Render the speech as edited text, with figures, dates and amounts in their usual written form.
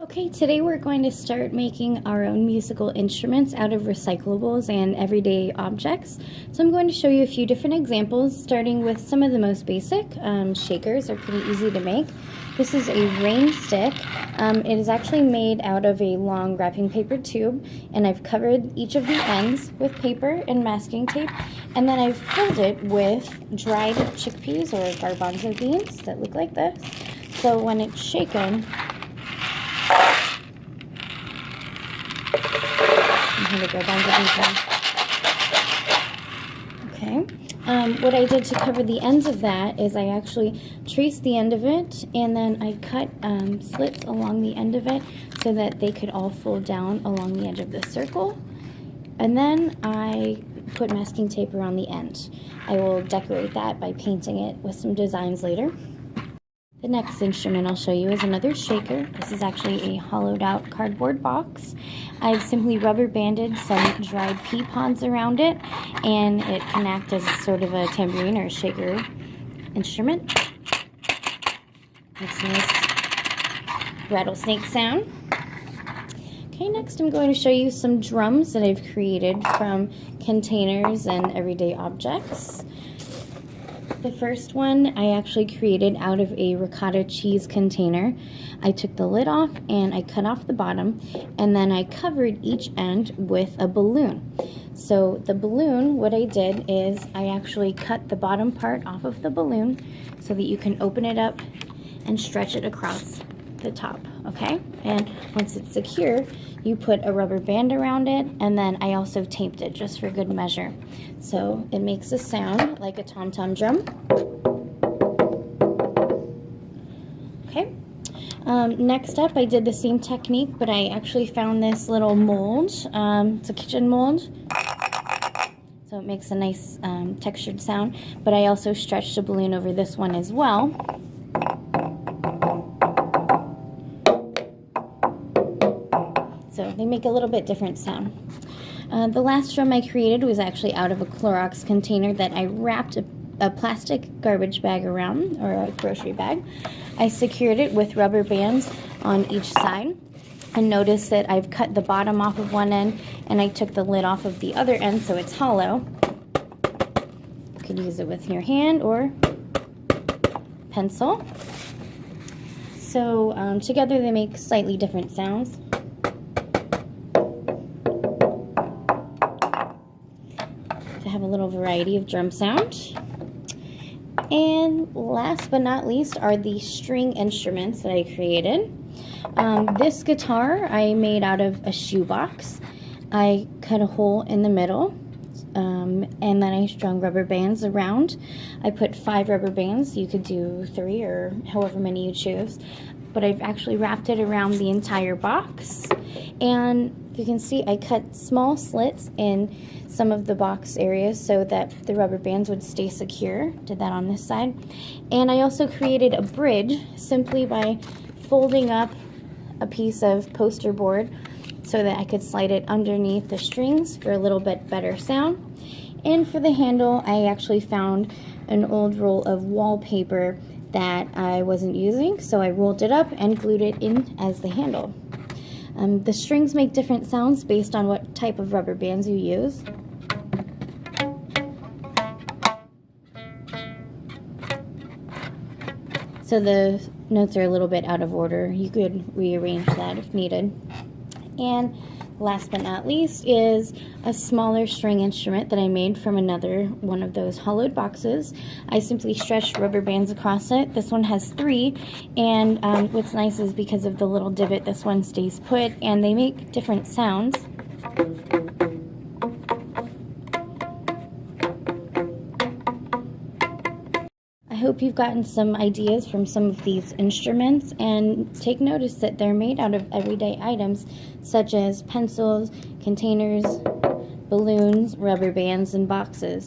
Okay, today we're going to start making our own musical instruments out of recyclables and everyday objects. So I'm going to show you a few different examples, starting with some of the most basic. Shakers are pretty easy to make. This is a rain stick. It is actually made out of a long wrapping paper tube, and I've covered each of the ends with paper and masking tape, and then I've filled it with dried chickpeas or garbanzo beans that look like this. So when it's shaken, okay. What I did to cover the ends of that is I actually traced the end of it, and then I cut slits along the end of it so that they could all fold down along the edge of the circle. And then I put masking tape around the end. I will decorate that by painting it with some designs later. The next instrument I'll show you is another shaker. This is actually a hollowed out cardboard box. I've simply rubber banded some dried pea pods around it, and it can act as sort of a tambourine or a shaker instrument. Makes a nice rattlesnake sound. Okay, next I'm going to show you some drums that I've created from containers and everyday objects. The first one I actually created out of a ricotta cheese container. I took the lid off and I cut off the bottom, and then I covered each end with a balloon. So the balloon, what I did is I actually cut the bottom part off of the balloon so that you can open it up and stretch it across the top, okay? And once it's secure, you put a rubber band around it, and then I also taped it just for good measure. So it makes a sound like a tom-tom drum. Okay. Next up, I did the same technique, but I actually found this little mold. It's a kitchen mold. So it makes a nice textured sound, but I also stretched the balloon over this one as well. So they make a little bit different sound. The last drum I created was actually out of a Clorox container that I wrapped a plastic garbage bag around, or a grocery bag. I secured it with rubber bands on each side. And notice that I've cut the bottom off of one end, and I took the lid off of the other end so it's hollow. You could use it with your hand or pencil. So together they make slightly different sounds. To have a little variety of drum sound. And last but not least are the string instruments that I created. This guitar I made out of a shoebox. I cut a hole in the middle, and then I strung rubber bands around. I put 5 rubber bands. You could do 3 or however many you choose, but I've actually wrapped it around the entire box. And you can see I cut small slits in some of the box areas so that the rubber bands would stay secure. Did that on this side. And I also created a bridge simply by folding up a piece of poster board so that I could slide it underneath the strings for a little bit better sound. And for the handle, I actually found an old roll of wallpaper that I wasn't using, so I rolled it up and glued it in as the handle. The strings make different sounds based on what type of rubber bands you use. So the notes are a little bit out of order. You could rearrange that if needed. And last but not least is a smaller string instrument that I made from another one of those hollowed boxes. I simply stretched rubber bands across it. This one has 3, and what's nice is because of the little divot, this one stays put, and they make different sounds. I hope you've gotten some ideas from some of these instruments, and take notice that they're made out of everyday items such as pencils, containers, balloons, rubber bands, and boxes.